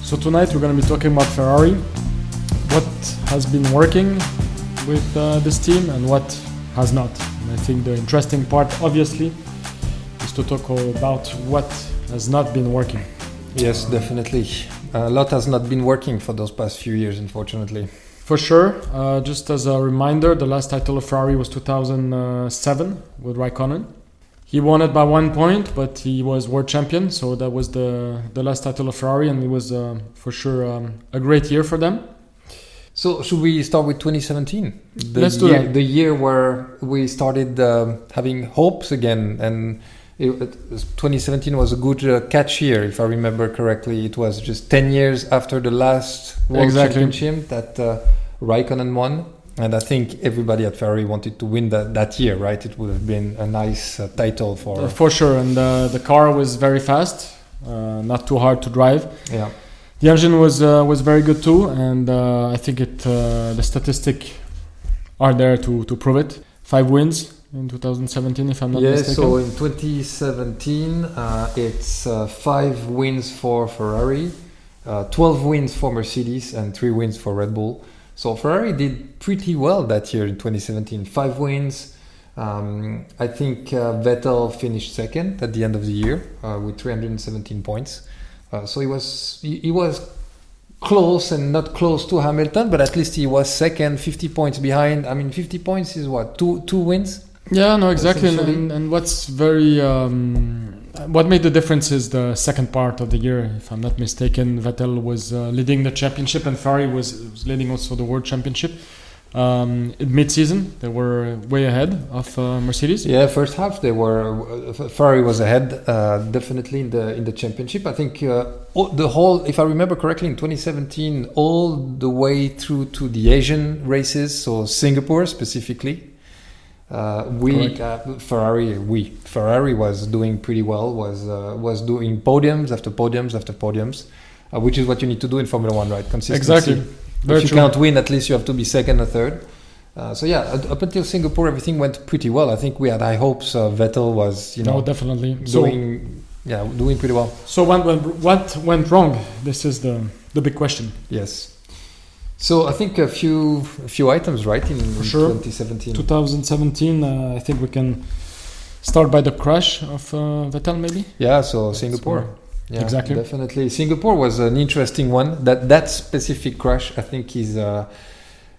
So tonight we're going to be talking about Ferrari, what has been working with this team and what has not. And I think the interesting part, obviously, is to talk about what has not been working. Yes, definitely. A lot has not been working for those past few years, unfortunately. For sure. Just as a reminder, the last title of Ferrari was 2007 with Raikkonen. He won it by 1 point, but he was world champion. So that was the last title of Ferrari, and it was for sure a great year for them. So should we start with 2017? Let's do that. The year where we started having hopes again, and 2017 was a good catch year, if I remember correctly. It was just 10 years after the last World Championship that Raikkonen won. And I think everybody at Ferrari wanted to win that year, right? It would have been a nice title for... For sure, and the car was very fast, not too hard to drive. Yeah. The engine was very good too, and I think the statistics are there to prove it. 5 wins in 2017, if I'm not mistaken. So in 2017, it's 5 wins for Ferrari, 12 wins for Mercedes, and 3 wins for Red Bull. So Ferrari did pretty well that year in 2017. 5 wins. I think Vettel finished second at the end of the year with 317 points. So he was close and not close to Hamilton, but at least he was second, 50 points behind. I mean, 50 points is what, two wins? Yeah, no, exactly. And what's very what made the difference is the second part of the year. If I'm not mistaken, Vettel was leading the championship and Ferrari was leading also the World Championship. In mid-season, they were way ahead of Mercedes. Yeah, first half Ferrari was ahead, definitely in the championship. I think the whole, if I remember correctly, in 2017, all the way through to the Asian races, so Singapore specifically. Ferrari was doing pretty well, was doing podiums after podiums after podiums, which is what you need to do in Formula One, right? Consistency. Exactly. If you can't win, at least you have to be second or third. So yeah, up until Singapore, everything went pretty well. I think we had high hopes. Vettel was, definitely doing pretty well. So what went wrong? This is the big question. Yes. So I think a few items, right, in 2017. 2017, I think we can start by the crash of Vettel, maybe. Yeah. So Singapore. Yeah, exactly. Definitely. Singapore was an interesting one. That specific crash, I think, is up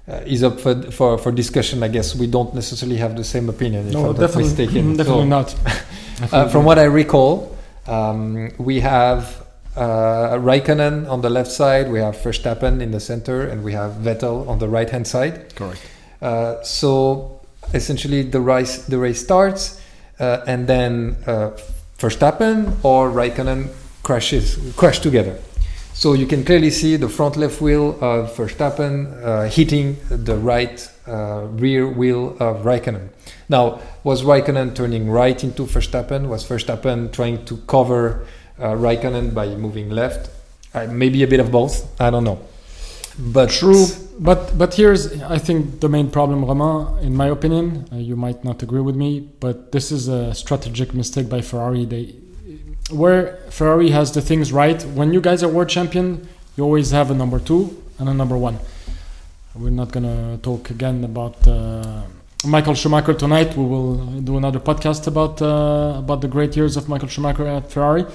for discussion. I guess we don't necessarily have the same opinion. If I'm not mistaken. Definitely not. From what I recall, we have Raikkonen on the left side, we have Verstappen in the center, and we have Vettel on the right hand side. Correct. So essentially, the race starts, and then Verstappen or Raikkonen crash together. So you can clearly see the front left wheel of Verstappen hitting the right rear wheel of Raikkonen. Now, was Raikkonen turning right into Verstappen? Was Verstappen trying to cover Raikkonen by moving left? Maybe a bit of both. I don't know. But true. But here's, I think, the main problem, Romain, in my opinion. You might not agree with me, but this is a strategic mistake by Ferrari. Where Ferrari has the things right, when you guys are world champion, you always have a number 2 and a number 1. We're not going to talk again about Michael Schumacher tonight. We will do another podcast about the great years of Michael Schumacher at Ferrari.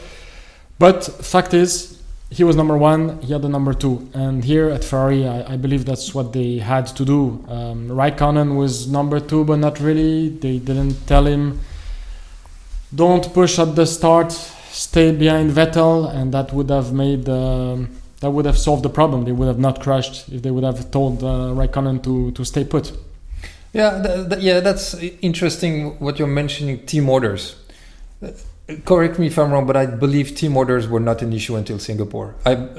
But fact is, he was number 1, he had the number 2. And here at Ferrari, I believe that's what they had to do. Raikkonen was number 2, but not really. They didn't tell him, don't push at the start, stay behind Vettel, and that would have solved the problem. They would have not crashed if they would have told Raikkonen to stay put. Yeah, that's interesting what you're mentioning, team orders. Correct me if I'm wrong, but I believe team orders were not an issue until Singapore.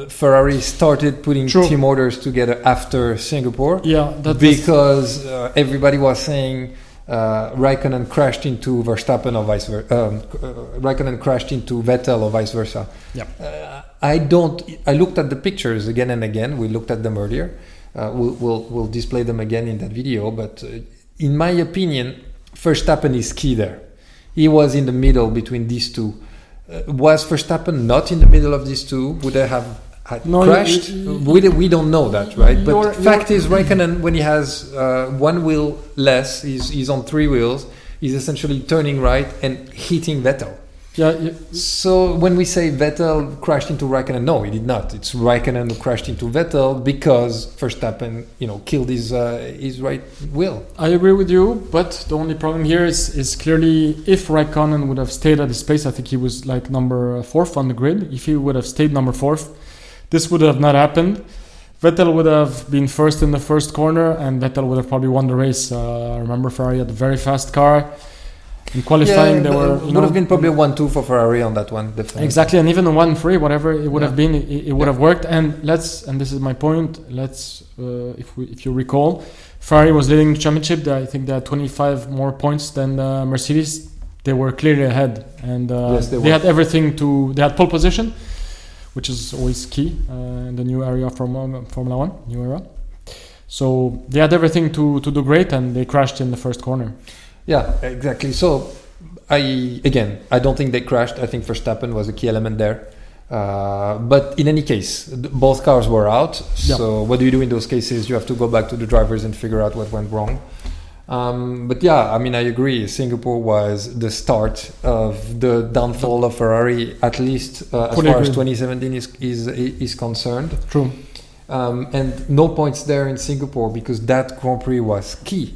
Ferrari started putting team orders together after Singapore. Yeah, because everybody was saying Raikkonen crashed into Verstappen or vice versa. Raikkonen crashed into Vettel or vice versa. Yeah. I looked at the pictures again and again. We looked at them earlier. We'll display them again in that video. But in my opinion, Verstappen is key there. He was in the middle between these two. Was Verstappen not in the middle of these two? Would they have had No, crashed. We don't know that, right? But fact is, Raikkonen, when he has one wheel less, he's on three wheels, he's essentially turning right and hitting Vettel. Yeah. So when we say Vettel crashed into Raikkonen, no, he did not. It's Raikkonen who crashed into Vettel because Verstappen, killed his right wheel. I agree with you, but the only problem here is clearly if Raikkonen would have stayed at his pace, I think he was like number 4th on the grid. If he would have stayed number 4th, this would have not happened. Vettel would have been first in the first corner, and Vettel would have probably won the race. I remember Ferrari had a very fast car. In qualifying, would have been probably a 1-2 for Ferrari on that one, definitely. Exactly, and even a 1-3, whatever it would have been, it would have worked. And this is my point. If you recall, Ferrari was leading the championship. I think they had 25 more points than Mercedes. They were clearly ahead, and they had everything to. They had pole position, which is always key in the new area from Formula One, new era. So they had everything to do great, and they crashed in the first corner. Yeah, exactly. So, I don't think they crashed. I think Verstappen was a key element there. But in any case, both cars were out. Yeah. So what do you do in those cases? You have to go back to the drivers and figure out what went wrong. But yeah, I mean, I agree. Singapore was the start of the downfall of Ferrari, at least as far as 2017 is concerned. True. And no points there in Singapore because that Grand Prix was key.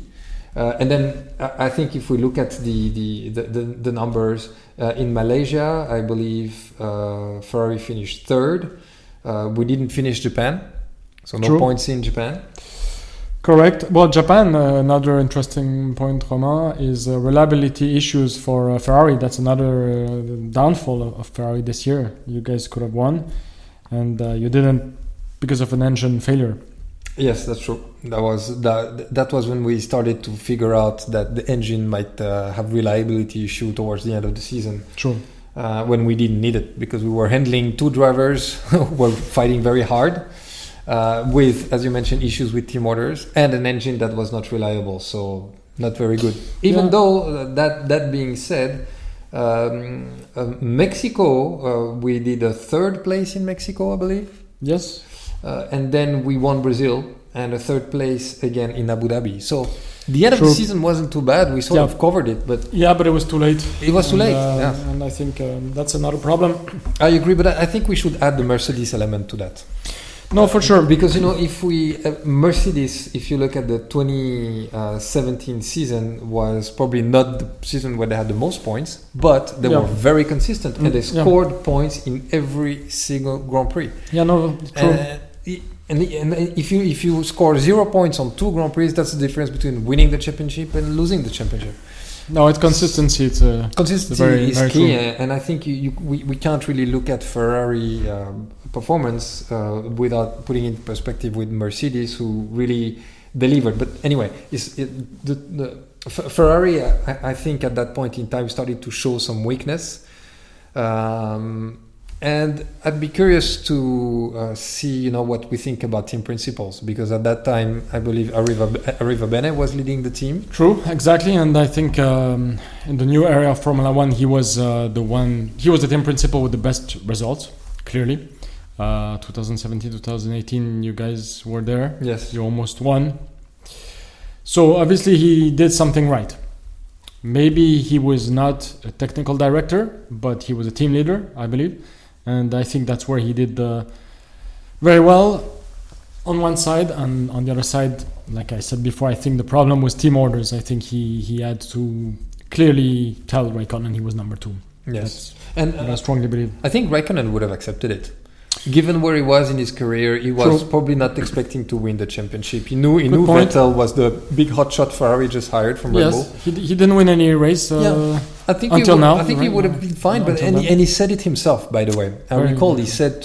And then I think if we look at the numbers in Malaysia, I believe Ferrari finished 3rd. We didn't finish Japan, so no points in Japan. Correct. Well, Japan, another interesting point, Romain, is reliability issues for Ferrari. That's another downfall of Ferrari this year. You guys could have won, and you didn't because of an engine failure. Yes, that's true. That was when we started to figure out that the engine might have reliability issue towards the end of the season. True. When we didn't need it because we were handling two drivers who were fighting very hard with, as you mentioned, issues with team orders and an engine that was not reliable. So not very good. Even though that being said, Mexico, we did a 3rd place in Mexico, I believe. Yes. And then we won Brazil and a 3rd place again in Abu Dhabi. So the end of the season wasn't too bad. We sort of covered it, but it was too late. It was too late. And I think that's another problem. I agree, but I think we should add the Mercedes element to that. No, for sure, because if we Mercedes, if you look at the 2017 season, was probably not the season where they had the most points, but they were very consistent and they scored points in every single Grand Prix. Yeah, no, true. And if you score 0 points on 2 Grand Prix, that's the difference between winning the championship and losing the championship. No, it's consistency. Consistency is key, and I think we can't really look at Ferrari performance without putting it in perspective with Mercedes, who really delivered. But anyway, Ferrari, I think at that point in time started to show some weakness. And I'd be curious to see, what we think about team principals, because at that time, I believe Arriva Bene was leading the team. True, exactly, and I think in the new era of Formula One, he was the team principal with the best results. Clearly, 2017, 2018, you guys were there. Yes, you almost won. So obviously, he did something right. Maybe he was not a technical director, but he was a team leader, I believe. And I think that's where he did very well on one side. And on the other side, like I said before, I think the problem was team orders. I think he had to clearly tell Raikkonen he was number 2. Yes. And I strongly believe. I think Raikkonen would have accepted it. Given where he was in his career, he was probably not expecting to win the championship. He knew Vettel was the big hotshot Ferrari just hired from Red Bull. He didn't win any race until now. I think he would have been fine, but and he said it himself. By the way, I recall he said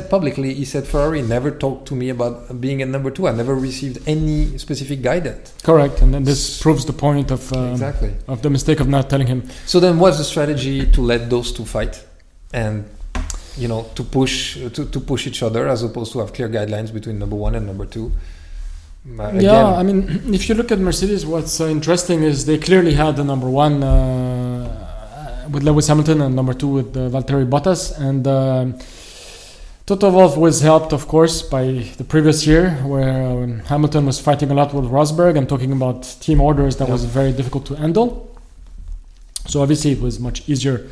publicly, Ferrari never talked to me about being a number 2. I never received any specific guidance. Correct, and then this proves the point of exactly of the mistake of not telling him. So then, what's the strategy to let those two fight and to push each other as opposed to have clear guidelines between number 1 and number 2? I mean, if you look at Mercedes, what's interesting is they clearly had the number 1 with Lewis Hamilton and number 2 with Valtteri Bottas, and Toto Wolff was helped, of course, by the previous year, where Hamilton was fighting a lot with Rosberg and talking about team orders that was very difficult to handle. So obviously it was much easier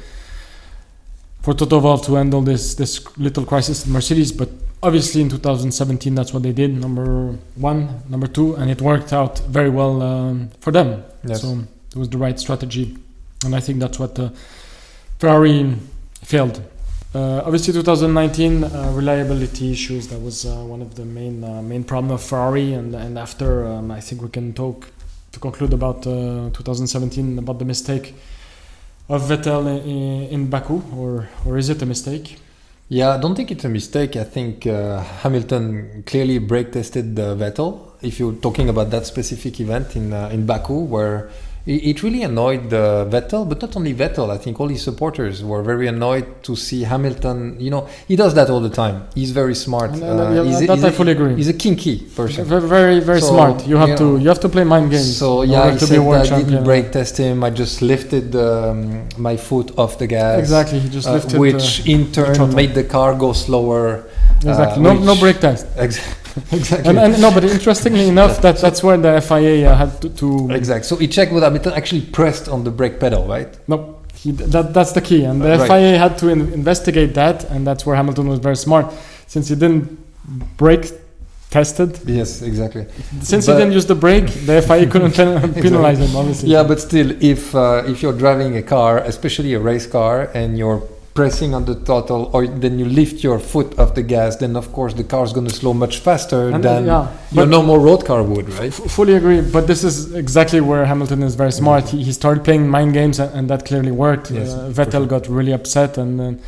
for Toto Wolff to handle this little crisis in Mercedes, but obviously in 2017 that's what they did, number 1, number 2, and it worked out very well for them. Yes. So it was the right strategy, and I think that's what Ferrari failed. Obviously 2019 reliability issues, that was one of the main problem of Ferrari, and after I think we can talk to conclude about 2017 about the mistake of Vettel in Baku, or is it a mistake? Yeah, I don't think it's a mistake. I think Hamilton clearly brake tested Vettel. If you're talking about that specific event in Baku, where it really annoyed Vettel, but not only Vettel. I think all his supporters were very annoyed to see Hamilton. You know, he does that all the time. He's very smart. I fully agree. He's a kinky person. Very, very So, smart. You have to play mind games. So yeah, he said I didn't brake test him. I just lifted my foot off the gas. Exactly, he just lifted, which in turn made the car go slower. Exactly, no brake test. Exactly. And no, but interestingly enough, that's where the FIA had to. Exactly. So he checked with Hamilton, actually pressed on the brake pedal, right? No, that's the key, and the FIA had to investigate that, and that's where Hamilton was very smart, since he didn't brake tested. Yes, exactly. Since he didn't use the brake, the FIA couldn't penalize him, obviously. Yeah, but still, if you're driving a car, especially a race car, and you're pressing on the throttle, or then you lift your foot off the gas, then of course the car is going to slow much faster than your normal road car would, right? Fully agree, but this is exactly where Hamilton is very smart. He started playing mind games, and that clearly worked. Yes, Vettel got really upset, and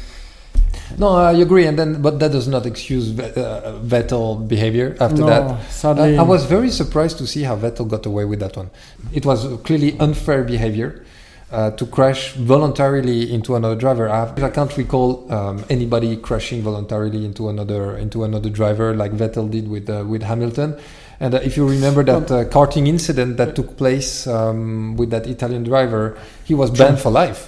no, I agree, but that does not excuse Vettel behavior after that. Sadly, I was very surprised to see how Vettel got away with that one. It was clearly unfair behavior. To crash voluntarily into another driver. I can't recall anybody crashing voluntarily into another driver like Vettel did with Hamilton. And if you remember that karting incident that took place with that Italian driver, he was banned for life.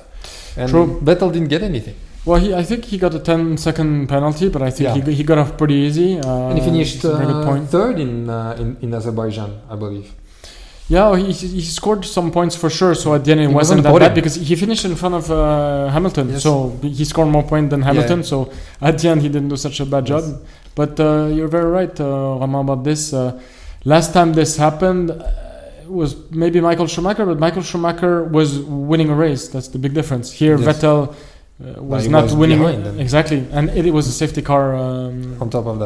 And Vettel didn't get anything. Well, I think he got a 10-second penalty, but I think he got off pretty easy. And he finished third in Azerbaijan, I believe. Yeah, he scored some points for sure. So at the end, it wasn't that bad because he finished in front of Hamilton. Yes. So he scored more points than Hamilton. Yeah. So at the end, he didn't do such a bad job. But you're very right, Romain, about this. Last time this happened was maybe Michael Schumacher, but Michael Schumacher was winning a race. That's the big difference. Here, Vettel was not winning. Exactly. And it was a safety car on top of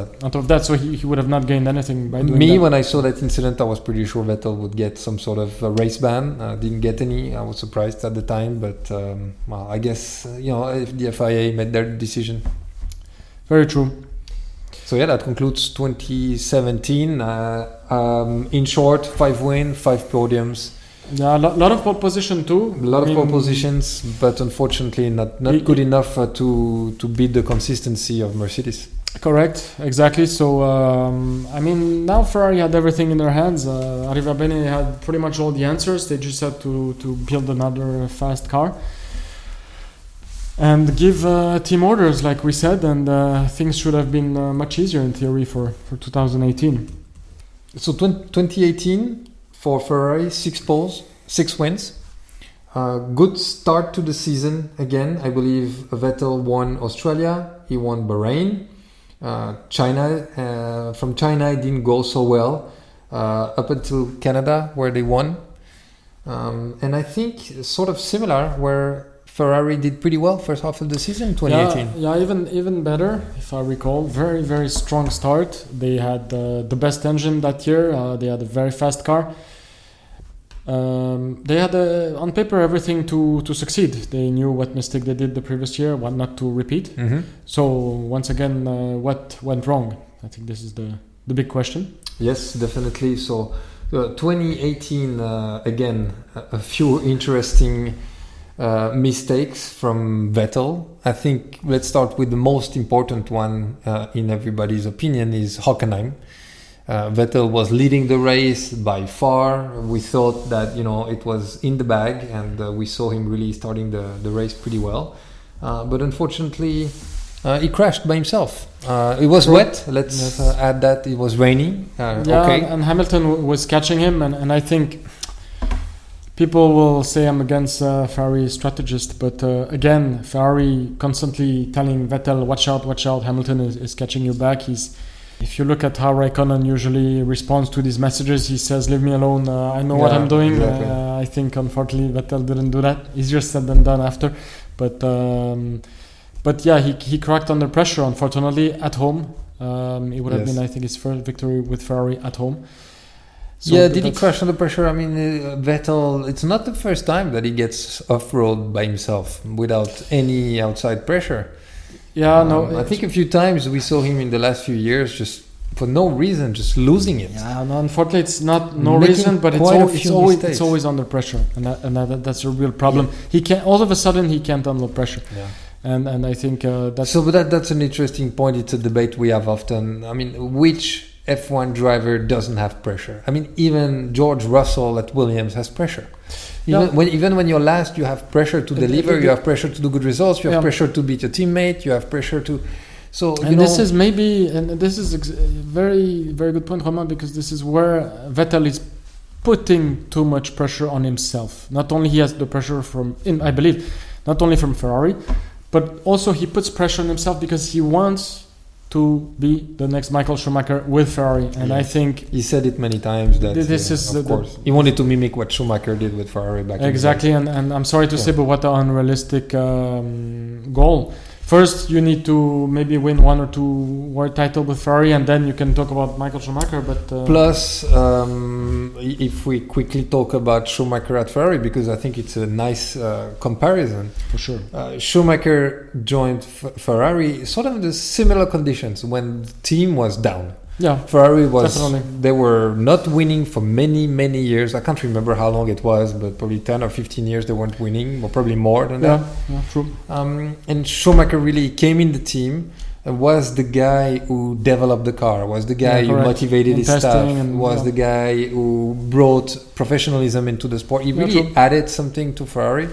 that. So he would have not gained anything by doing that. Me, when I saw that incident, I was pretty sure Vettel would get some sort of race ban. Didn't get any. I was surprised at the time, but well, I guess if the FIA made their decision. Very true. So yeah, that concludes 2017. In short, 5 wins, 5 podiums. Yeah, a lot of pole position too. A lot of pole positions, but unfortunately not good enough to beat the consistency of Mercedes. Correct, exactly. So now Ferrari had everything in their hands. Arriva Bene had pretty much all the answers. They just had to build another fast car and give team orders, like we said, and things should have been much easier in theory for 2018. So 2018 for Ferrari, 6 poles, 6 wins. Good start to the season again. I believe Vettel won Australia, he won Bahrain. China, from China it didn't go so well up until Canada, where they won. And I think sort of similar, where Ferrari did pretty well first half of the season 2018. Yeah, even better, if I recall. Very, very strong start. They had the best engine that year. They had a very fast car. They had on paper everything to succeed. They knew what mistake they did the previous year, what not to repeat. Mm-hmm. So once again, what went wrong? I think this is the big question. Yes, definitely. So 2018, again, a few interesting mistakes from Vettel. I think let's start with the most important one in everybody's opinion is Hockenheim. Vettel was leading the race by far. We thought that it was in the bag, and we saw him really starting the race pretty well. But unfortunately, He crashed by himself. It was wet. Let's add that it was raining. Okay. and Hamilton was catching him, and I think people will say I'm against Ferrari strategist, but again, Ferrari constantly telling Vettel, watch out, Hamilton is catching you back. If you look at how Raikkonen usually responds to these messages, he says, leave me alone, I know what I'm doing. Exactly. I think unfortunately Vettel didn't do that. Easier said than done after. But yeah, he cracked under pressure, unfortunately, at home. It would have been, I think, his first victory with Ferrari at home. So did he crash under pressure? I mean, Vettel, it's not the first time that he gets off-road by himself without any outside pressure. Yeah, no. I think a few times we saw him in the last few years just for no reason, just losing it. Yeah, no, unfortunately, it's not no reason, but it's always under pressure, and that's a real problem. Yeah. He can't. All of a sudden, he can't handle pressure. Yeah. And I think that's... So, but that's an interesting point. It's a debate we have often. I mean, which F1 driver doesn't have pressure? I mean, even George Russell at Williams has pressure. Even when you're last, you have pressure to deliver, you have pressure to do good results, you have pressure to beat your teammate, you have pressure to... So, this is very, very good point, Romain, because this is where Vettel is putting too much pressure on himself. Not only he has the pressure I believe, not only from Ferrari, but also he puts pressure on himself because he wants to be the next Michael Schumacher with Ferrari, and I think he said it many times that this is of course he wanted to mimic what Schumacher did with Ferrari back exactly. in the day. And I'm sorry to say, but what an unrealistic goal. First, you need to maybe win one or two world titles with Ferrari, and then you can talk about Michael Schumacher. But plus, if we quickly talk about Schumacher at Ferrari, because I think it's a nice comparison. For sure. Schumacher joined Ferrari sort of in the similar conditions when the team was down. Yeah, Ferrari was. Definitely. They were not winning for many, many years. I can't remember how long it was, but probably 10 or 15 years they weren't winning, or probably more than that. Yeah, true. And Schumacher really came in the team, was the guy who developed the car, was the guy who motivated his staff, was the guy who brought professionalism into the sport. He really added something to Ferrari.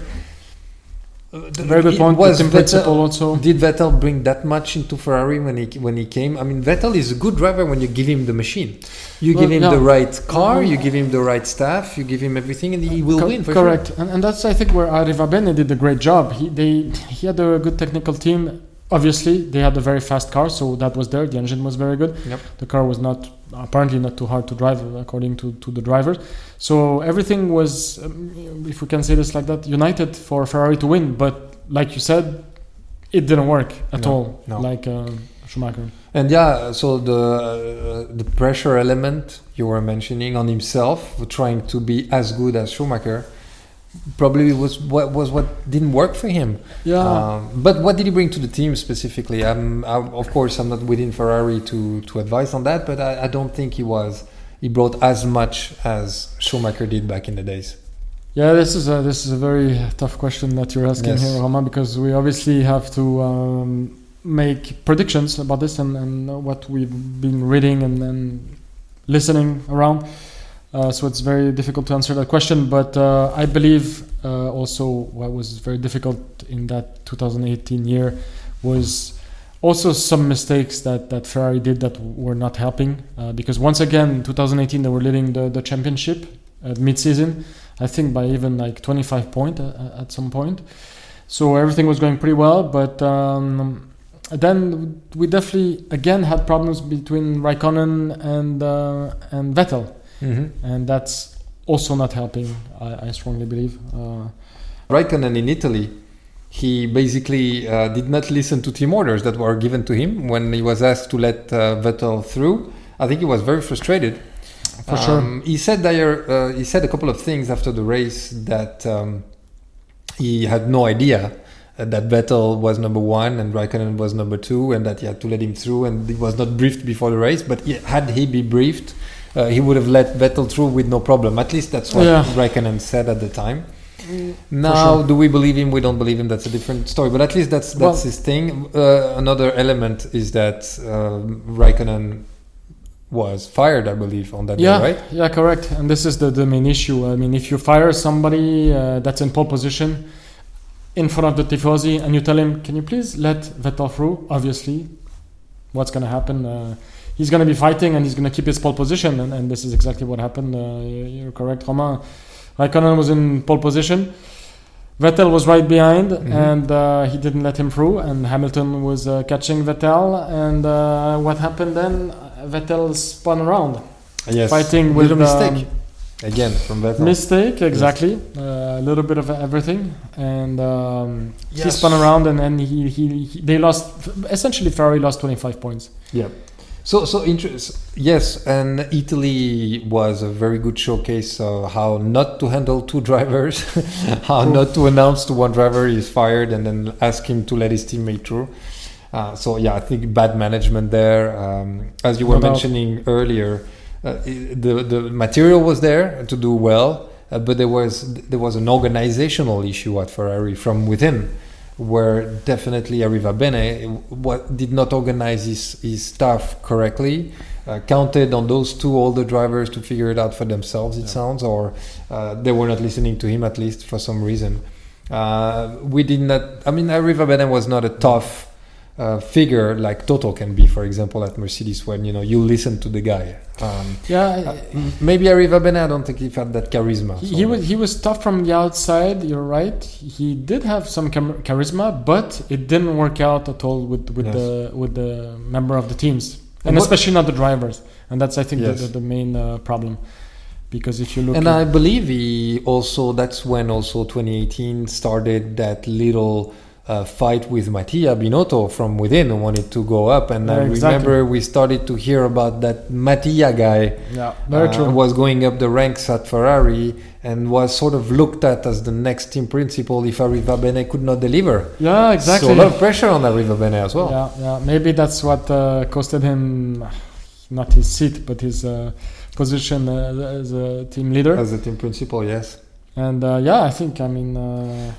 Very good point. Was principle also. Did Vettel bring that much into Ferrari when he came? I mean, Vettel is a good driver when you give him the machine. You give him the right car, you give him the right staff, you give him everything, and he will win for sure. Correct. And that's, I think, where Arrivabene did a great job. He had a good technical team. Obviously, they had a very fast car, so that was there. The engine was very good. Yep. The car was apparently not too hard to drive, according to the drivers. So everything was, if we can say this like that, united for Ferrari to win. But like you said, it didn't work at all, like Schumacher. And so the pressure element you were mentioning on himself, trying to be as good as Schumacher, probably was what didn't work for him. But what did he bring to the team specifically? Of course, I'm not within Ferrari to advise on that, but I don't think he brought as much as Schumacher did back in the days. Yeah, this is a very tough question that you're asking here, Romain, because we obviously have to make predictions about this and what we've been reading and listening around. So it's very difficult to answer that question, but I believe also what was very difficult in that 2018 year was also some mistakes that Ferrari did that were not helping, because once again in 2018 they were leading the championship at mid-season, I think by even like 25 points at some point. So everything was going pretty well, but then we definitely again had problems between Raikkonen and Vettel. Mm-hmm. And that's also not helping, I strongly believe. Raikkonen in Italy, he basically did not listen to team orders that were given to him when he was asked to let Vettel through. I think he was very frustrated. For sure. He said a couple of things after the race that he had no idea that Vettel was number one and Raikkonen was number two, and that he had to let him through, and he was not briefed before the race. But had he been briefed, he would have let Vettel through with no problem. At least that's what Raikkonen said at the time. Now, do we believe him? We don't believe him. That's a different story. But at least that's his thing. Another element is that Raikkonen was fired, I believe, on that day, right? Yeah, correct. And this is the main issue. I mean, if you fire somebody that's in pole position, in front of the tifosi and you tell him, can you please let Vettel through? Obviously, what's going to happen? He's going to be fighting and he's going to keep his pole position. And this is exactly what happened. You're correct, Romain. Raikkonen was in pole position. Vettel was right behind, and he didn't let him through. And Hamilton was catching Vettel. And what happened then? Vettel spun around, fighting with a mistake again from Vettel. Mistake, exactly. A little bit of everything, and he spun around, and then they lost. Essentially, Ferrari lost 25 points. Yeah. So yes, and Italy was a very good showcase of how not to handle two drivers, how not to announce to one driver he's fired and then ask him to let his teammate through. I think bad management there. As you were mentioning earlier, the material was there to do well, but there was an organizational issue at Ferrari from within, where definitely Arrivabene did not organize his staff correctly, counted on those two older drivers to figure it out for themselves, it sounds, or they were not listening to him, at least for some reason. Arrivabene was not a tough figure like Toto can be, for example, at Mercedes, when you listen to the guy. Maybe Arrivabene, I don't think he had that charisma. He was tough from the outside. You're right. He did have some charisma, but it didn't work out at all with the member of the teams, and especially not the drivers. And that's, I think, the main problem. Because if you look, and I believe that's when 2018 started that little fight with Mattia Binotto from within, who wanted to go up, and I remember we started to hear about that Mattia guy. Very true. Was going up the ranks at Ferrari and was sort of looked at as the next team principal if Arrivabene could not deliver. Yeah, exactly. So a lot of pressure on Arrivabene as well. Yeah. Maybe that's what costed him not his seat, but his position as a team leader, as a team principal. Yes. And I think,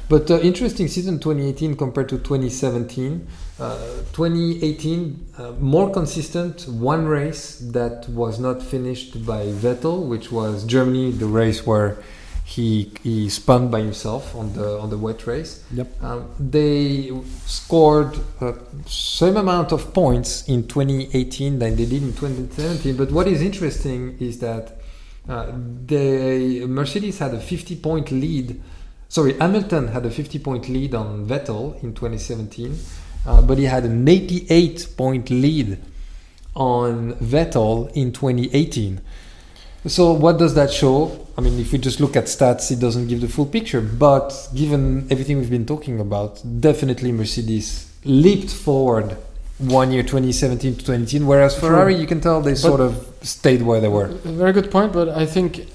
But interesting season 2018 compared to 2017. 2018, more consistent. One race that was not finished by Vettel, which was Germany, the race where he spun by himself on the wet race. Yep. They scored same amount of points in 2018 than they did in 2017. But what is interesting is that Mercedes had a 50-point lead. Sorry, Hamilton had a 50-point lead on Vettel in 2017, but he had an 88-point lead on Vettel in 2018. So what does that show? I mean, if we just look at stats, it doesn't give the full picture. But given everything we've been talking about, definitely Mercedes leaped forward 1 year, 2017 to 2018, whereas Ferrari, you can tell they sort of stayed where they were. Very good point, but I think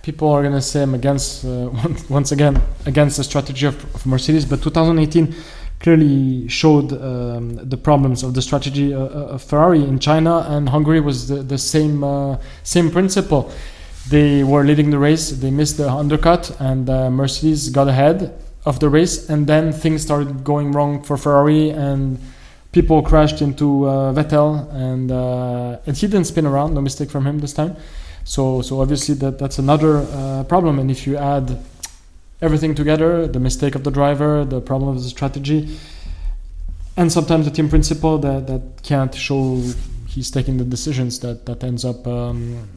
people are going to say I'm against, once again, against the strategy of Mercedes, but 2018 clearly showed the problems of the strategy of Ferrari. In China and Hungary was the same principle. They were leading the race, they missed the undercut, and Mercedes got ahead of the race, and then things started going wrong for Ferrari, and people crashed into Vettel, and he didn't spin around. No mistake from him this time. So obviously that's another problem. And if you add everything together, the mistake of the driver, the problem of the strategy, and sometimes the team principal that can't show he's taking the decisions, that ends up,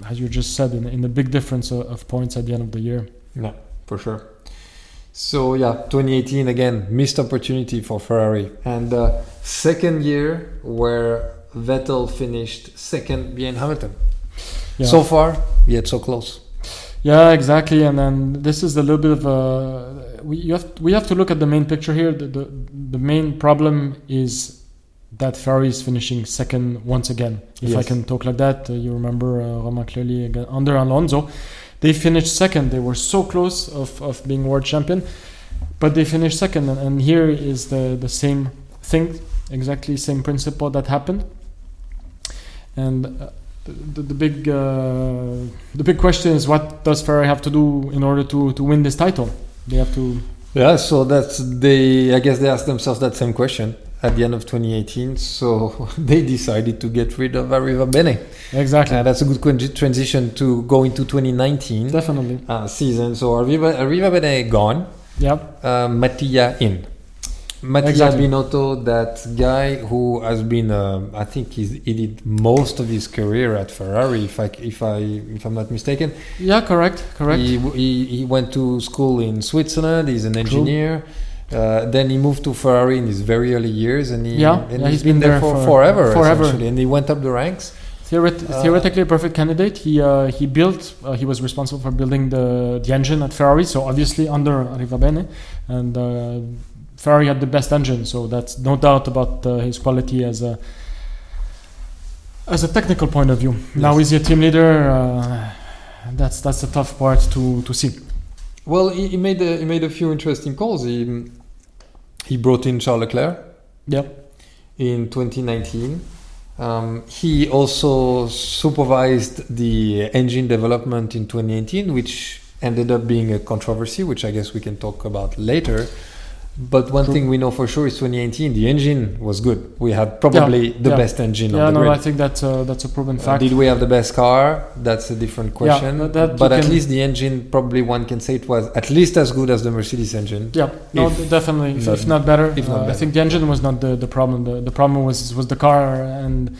as you just said, in a big difference of points at the end of the year. Yeah, for sure. So 2018 again, missed opportunity for Ferrari, and second year where Vettel finished second behind Hamilton. Yeah. So far, yet so close. Yeah, exactly. And then this is a little bit of we have to look at the main picture here. The main problem is that Ferrari is finishing second once again. If I can talk like that, you remember Romain clearly again, under Alonso. They finished second. They were so close of being world champion, but they finished second. And here is the same thing, exactly same principle that happened. And the big question is, what does Ferrari have to do in order to win this title? They have to. Yeah, so I guess they asked themselves that same question at the end of 2018, so they decided to get rid of Arrivabene. Exactly. That's a good transition to go into 2019 definitely season. So Arrivabene gone. Yep. Mattia in. Mattia Exactly. Binotto, that guy who has been, I think he did most of his career at Ferrari, if I'm not mistaken. Yeah, correct. He went to school in Switzerland. He's an engineer. Then he moved to Ferrari in his very early years, and he's been there for forever. Essentially. And he went up the ranks. Theoretically a perfect candidate. He was responsible for building the engine at Ferrari, so obviously under Arrivabene, and Ferrari had the best engine, so that's no doubt about his quality as a technical point of view. Yes. Now is he a team leader? That's the tough part to see. Well, he made a few interesting calls. He brought in Charles Leclerc. Yep. In 2019. He also supervised the engine development in 2018, which ended up being a controversy, which I guess we can talk about later. But one thing we know for sure is 2018, the engine was good. We had probably the best engine on the grid. I think that's a proven fact. Did we have the best car? That's a different question. But at least the engine, probably one can say it was at least as good as the Mercedes engine. Yeah, definitely, if not better. I think the engine was not the problem. The problem was the car, and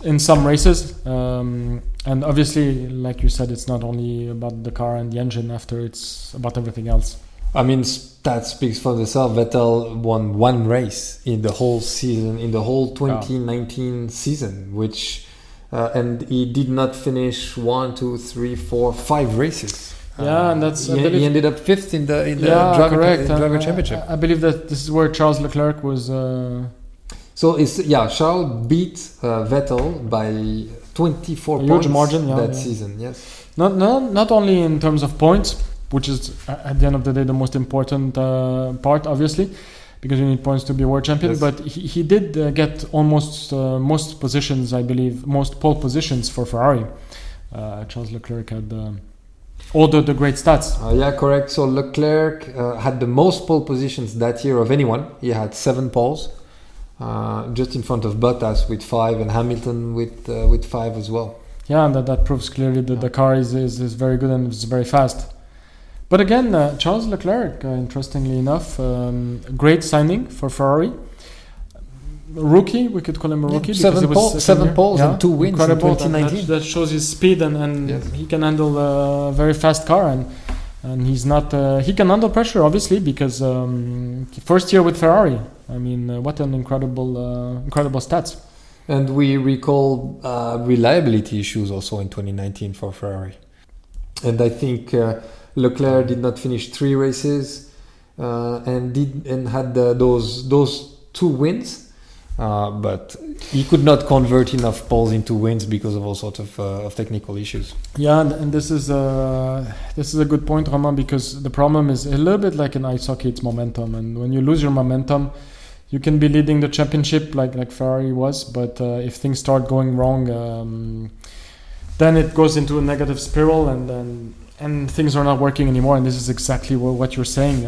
in some races. And obviously, like you said, it's not only about the car and the engine. After, it's about everything else. I mean, that speaks for itself. Vettel won one race in the whole season, in the whole 2019 season, which, and he did not finish 1, 2, 3, 4, 5 races. And that's he ended up 5th in the driver championship. I believe that this is where Charles Leclerc was. Charles beat Vettel by 24 points huge margin, season. Yes. Not only in terms of points, which is at the end of the day the most important part, obviously, because you need points to be a world champion. Yes. But he did get almost most positions, I believe, most pole positions for Ferrari. Charles Leclerc had all the great stats. Correct. So Leclerc had the most pole positions that year of anyone. He had 7 poles, just in front of Bottas with 5 and Hamilton with 5 as well. Yeah, and that proves clearly that the car is very good and it's very fast. But again, Charles Leclerc, interestingly enough, great signing for Ferrari. Rookie, we could call him a rookie. 7 poles and 2 wins in 2019. That shows his speed and yes. He can handle a very fast car and he's not. He can handle pressure, obviously, because first year with Ferrari. I mean, what an incredible stats. And we recall reliability issues also in 2019 for Ferrari. And I think Leclerc did not finish 3 races and had those 2 wins, but he could not convert enough poles into wins because of all sorts of technical issues. Yeah, and this is a good point, Romain, because the problem is a little bit like in ice hockey, it's momentum, and when you lose your momentum, you can be leading the championship like Ferrari was, but if things start going wrong, then it goes into a negative spiral, and things are not working anymore. And this is exactly what you're saying.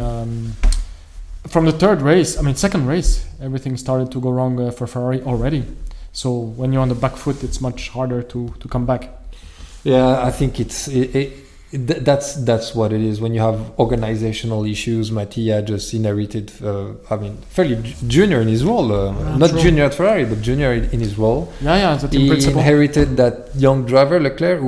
From the second race, everything started to go wrong for Ferrari already. So when you're on the back foot, it's much harder to come back. Yeah, I think that's what it is. When you have organizational issues, Mattia just inherited, fairly junior in his role. Not true. Junior at Ferrari, but junior in his role. Yeah, it's a team principal. He inherited that young driver, Leclerc,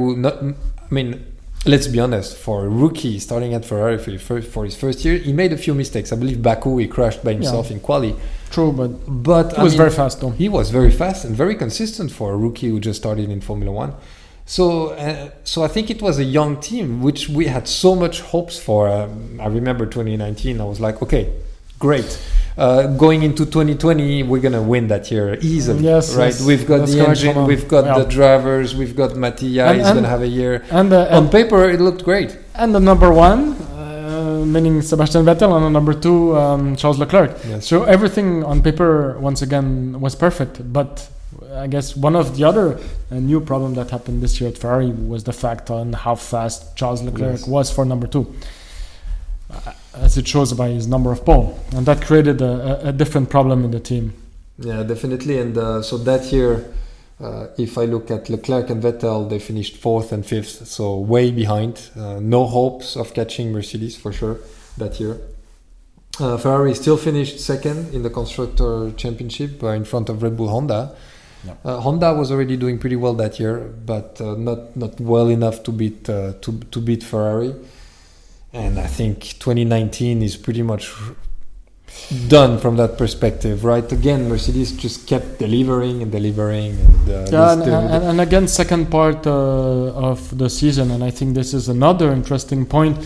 let's be honest, for a rookie starting at Ferrari for his first year, he made a few mistakes. I believe Baku, he crashed by himself in quali. True, but he was very fast though. He was very fast and very consistent for a rookie who just started in Formula One. So I think it was a young team, which we had so much hopes for. I remember 2019, I was like, okay, great. Going into 2020, we're going to win that year easily, right? Yes, we've got the engine, we've got the drivers, we've got Mattia, he's going to have a year. On paper, it looked great. And the number 1, meaning Sebastian Vettel, and the number 2, Charles Leclerc. Yes. So everything on paper, once again, was perfect. But I guess one of the other new problem that happened this year at Ferrari was the fact on how fast Charles Leclerc was for number 2. As it shows by his number of pole, and that created a different problem in the team. Yeah, definitely. And so that year, if I look at Leclerc and Vettel, they finished 4th and 5th, so way behind. No hopes of catching Mercedes for sure that year. Ferrari still finished second in the constructor championship in front of Red Bull Honda. Yeah. Honda was already doing pretty well that year, but not well enough to beat Ferrari. And I think 2019 is pretty much done from that perspective, right? Again, Mercedes just kept delivering. And again, second part of the season, and I think this is another interesting point.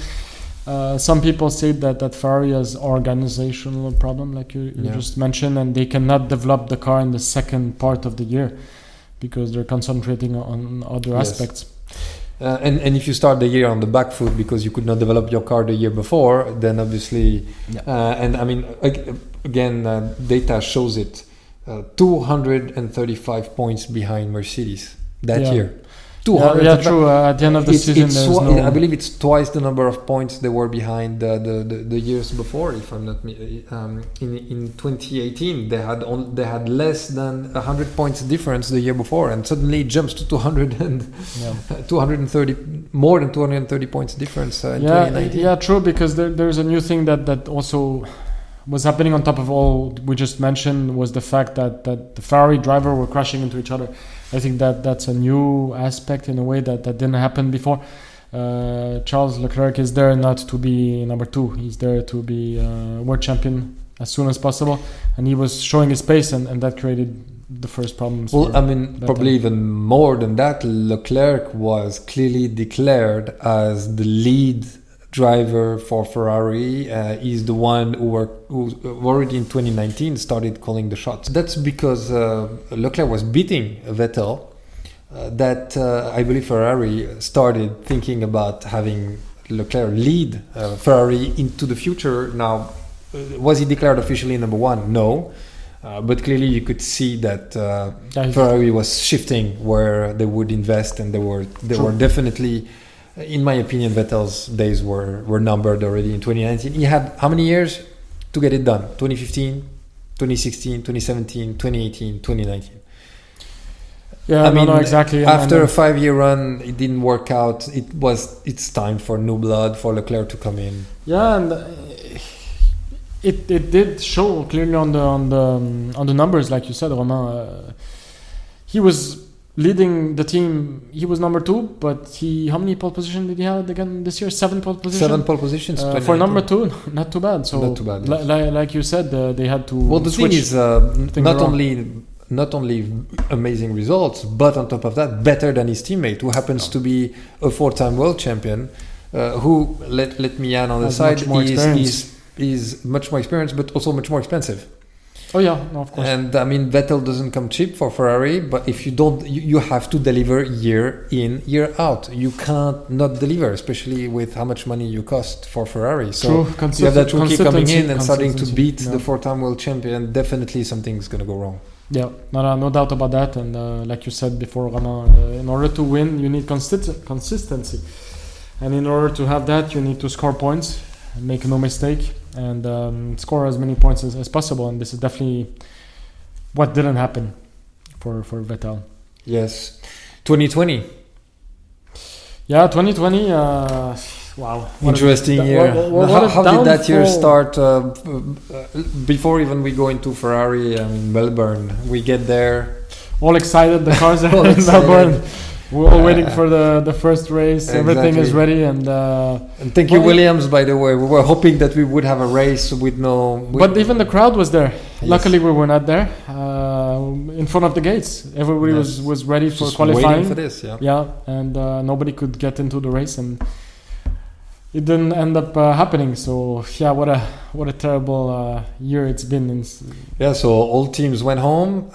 Some people say that Ferrari has organizational problem, like you just mentioned, and they cannot develop the car in the second part of the year because they're concentrating on other aspects. And if you start the year on the back foot because you could not develop your car the year before, then obviously, and I mean, again, data shows it, 235 points behind Mercedes that year. True. At the end of the season, I believe it's twice the number of points they were behind the years before. If I'm not in 2018, they had less than 100 points difference the year before, and suddenly it jumps to 230, more than 230 points difference in 2019. Yeah, true. Because there's a new thing that also was happening on top of all we just mentioned was the fact that the Ferrari driver were crashing into each other. I think that's a new aspect in a way that didn't happen before. Charles Leclerc is there not to be number 2. He's there to be world champion as soon as possible. And he was showing his pace and that created the first problems. Well, I mean, probably even more than that, Leclerc was clearly declared as the lead driver for Ferrari. He's the one who already in 2019 started calling the shots. That's because Leclerc was beating Vettel. I believe Ferrari started thinking about having Leclerc lead Ferrari into the future. Now, was he declared officially number 1? No. But clearly you could see that Ferrari was shifting where they would invest, and they were definitely, in my opinion, Vettel's days were numbered already in 2019. He had how many years to get it done? 2015, 2016, 2017, 2018, 2019. Yeah, exactly. After a 5-year run, it didn't work out. It's time for new blood, for Leclerc to come in. Yeah, and it did show clearly on the numbers, like you said, Romain. He was leading the team. He was number 2, but how many pole positions did he have again this year? 7 pole positions. 7 pole positions for number 2. Not too bad. So not too bad. Yes. Like you said, they had to. Well, the thing is, not only amazing results, but on top of that, better than his teammate, who happens to be a 4-time world champion, who let me add on the side is much more experienced, but also much more expensive. Oh yeah, no, of course. And I mean, Vettel doesn't come cheap for Ferrari, but if you don't, you have to deliver year in, year out. You can't not deliver, especially with how much money you cost for Ferrari. So you have that rookie coming in and starting to beat the 4-time world champion. Definitely something's going to go wrong. Yeah, no doubt about that. And like you said before, Romain, in order to win, you need consistency. And in order to have that, you need to score points, make no mistake, and score as many points as possible. And this is definitely what didn't happen for Vettel. Yes. 2020. Yeah, 2020. Wow. Interesting year. How did that year start? Before even we go into Ferrari, Melbourne, we get there. All excited, the cars are in Melbourne. We're all waiting for the first race. Exactly. Everything is ready, and thank you, Williams. By the way, we were hoping that we would have a race with no. But even the crowd was there. Yes. Luckily, we were not there in front of the gates. Everybody was ready for qualifying. Waiting for this, and nobody could get into the race, and it didn't end up happening. So yeah, what a terrible year it's been. So all teams went home.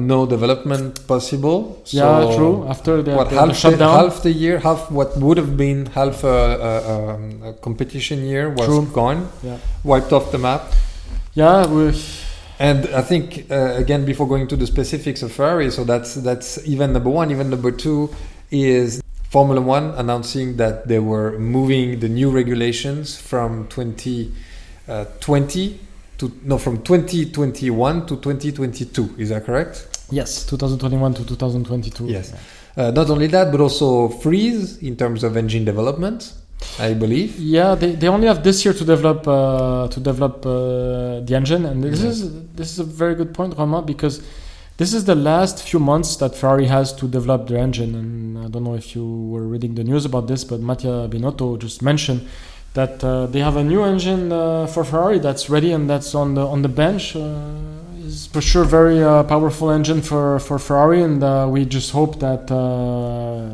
No development possible. So yeah, true. After the shutdown, half the year, what would have been half a competition year was gone. Yeah, wiped off the map. Yeah, and I think again, before going to the specifics of Ferrari, so that's event number 1. Event number 2 is Formula 1 announcing that they were moving the new regulations from 2021 to 2022. Is that correct? Yes, 2021 to 2022. Yes. Not only that, but also freeze in terms of engine development. I believe. Yeah, they only have this year to develop the engine, and this is a very good point, Romain, because this is the last few months that Ferrari has to develop their engine. And I don't know if you were reading the news about this, but Mattia Binotto just mentioned that they have a new engine for Ferrari that's ready and that's on the bench. Is for sure very powerful engine for Ferrari, and we just hope that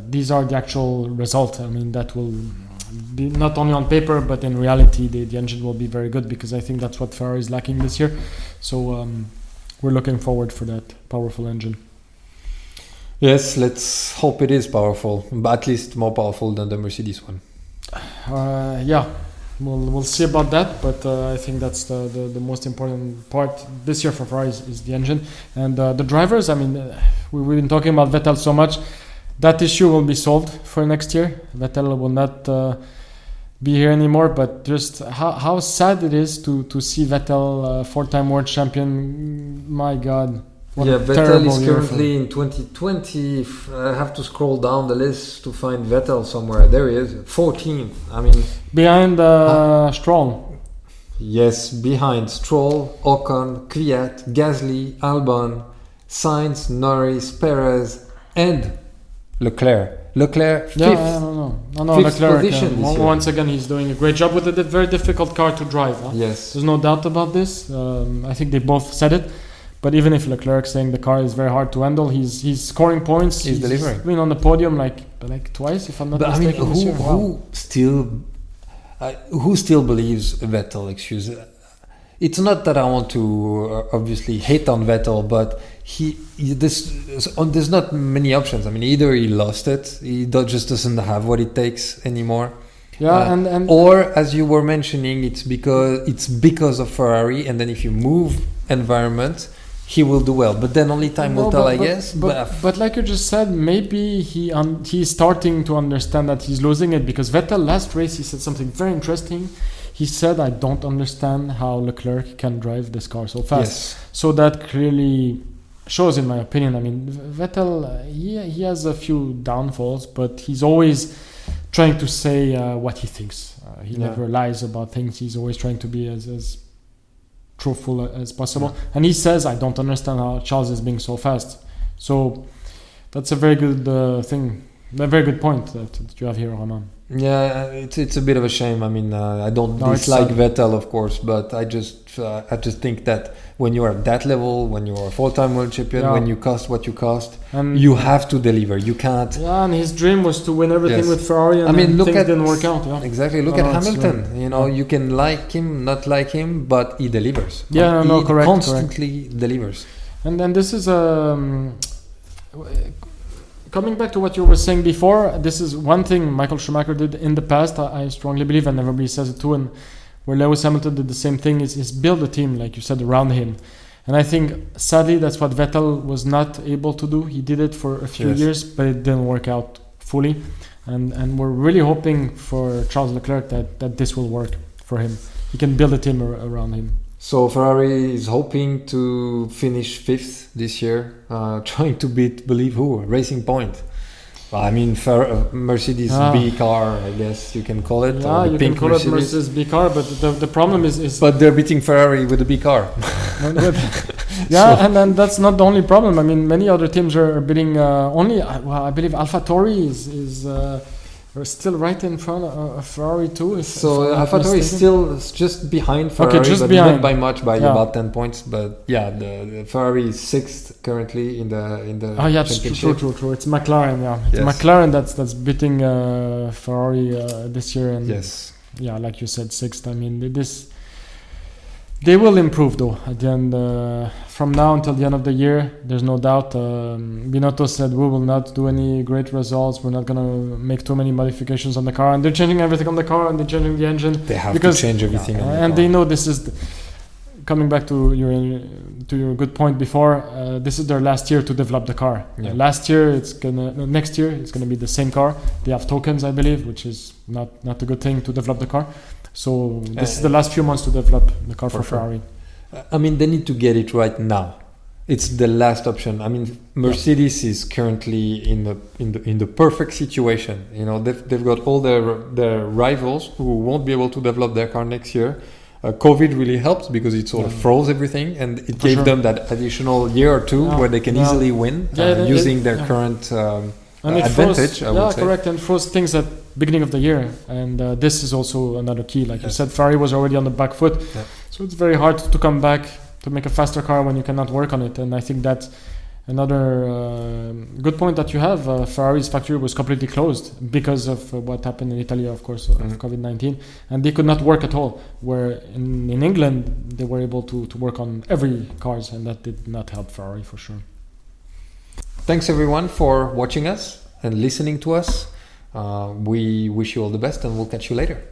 these are the actual result. I mean, that will be not only on paper, but in reality, the engine will be very good, because I think that's what Ferrari is lacking this year. So we're looking forward for that powerful engine. Yes, let's hope it is powerful, but at least more powerful than the Mercedes one. Yeah, we'll see about that, but I think that's the most important part this year for Ferrari is the engine. And the drivers, I mean, we've been talking about Vettel so much. That issue will be solved for next year. Vettel will not be here anymore, but just how sad it is to see Vettel, four-time world champion. My God. Vettel is currently in 2020. I have to scroll down the list to find Vettel somewhere. There he is, 14th. I mean, behind Stroll. Yes, behind Stroll, Ocon, Kvyat, Gasly, Albon, Sainz, Norris, Perez, and Leclerc. Leclerc, fifth. Yeah, no, fifth Leclerc. Position this year. Once again, he's doing a great job with a very difficult car to drive. Huh? Yes. There's no doubt about this. I think they both said it. But even if Leclerc saying the car is very hard to handle, he's scoring points. He's delivering. He's been on the podium like twice, if I'm not mistaken. I mean, who still believes Vettel? Excuse. It's not that I want to obviously hate on Vettel, but there's not many options. I mean, either he lost it, he just doesn't have what it takes anymore. Yeah, and or as you were mentioning, it's because of Ferrari, and then if you move environment, he will do well. But then only time will tell, I guess. But like you just said, maybe he's starting to understand that he's losing it, because Vettel last race he said something very interesting. He said, "I don't understand how Leclerc can drive this car so fast." Yes. So that clearly shows, in my opinion. I mean, Vettel he has a few downfalls, but he's always trying to say what he thinks. He never lies about things. He's always trying to be as truthful as possible. Yeah. And he says, I don't understand how Charles is being so fast. So that's a very good thing. A very good point that you have here, Romain. Yeah, it's a bit of a shame. I mean, I don't dislike Vettel, of course, but I just think that when you are at that level, when you are a full-time world champion, when you cost what you cost, you have to deliver. You can't. Yeah, and his dream was to win everything with Ferrari, and things didn't work out. Yeah. Exactly. Look at Hamilton. You know, you can like him, not like him, but he delivers. Yeah, he correct. Constantly delivers. And then this is coming back to what you were saying before, this is one thing Michael Schumacher did in the past, I strongly believe, and everybody says it too, and where Lewis Hamilton did the same thing, is build a team, like you said, around him. And I think, sadly, that's what Vettel was not able to do. He did it for a few years, but it didn't work out fully. And we're really hoping for Charles Leclerc that this will work for him. He can build a team around him. So Ferrari is hoping to finish 5th this year, trying to beat, believe who? Racing Point. Well, I mean, Mercedes B car, I guess you can call it. Yeah, you can call it Mercedes B car, but the problem is... But they're beating Ferrari with a B car. Yeah, and then that's not the only problem. I mean, many other teams are beating only... Well, I believe AlphaTauri is still right in front of Ferrari too. So AlphaTauri is still just behind Ferrari, but not by much, by about 10 points. But yeah, the Ferrari is 6th currently in the championship. True. It's McLaren, It's McLaren that's beating Ferrari this year, and like you said, 6th. I mean, they will improve though at the end. From now until the end of the year, there's no doubt. Binotto said we will not do any great results. We're not going to make too many modifications on the car, and they're changing everything on the car, and they're changing the engine. They have to change everything. On the and car. They know this is coming back to your good point before. This is their last year to develop the car. Yeah. Next year it's gonna be the same car. They have tokens, I believe, which is not a good thing to develop the car. So this is the last few months to develop the car for Ferrari. I mean, they need to get it right now. It's the last option. I mean, Mercedes is currently in the perfect situation. You know, they've got all their rivals who won't be able to develop their car next year. COVID really helped because it sort of froze everything, and it gave them that additional year or two where they can easily win using their current advantage. I would say. Correct, and froze things at beginning of the year, and this is also another key. Like you said, Ferrari was already on the back foot, so it's very hard to come back to make a faster car when you cannot work on it. And I think that's another good point that you have. Ferrari's factory was completely closed because of what happened in Italy, of course, of COVID-19, and they could not work at all. Where in England, they were able to work on every cars, and that did not help Ferrari for sure. Thanks everyone for watching us and listening to us. We wish you all the best, and we'll catch you later.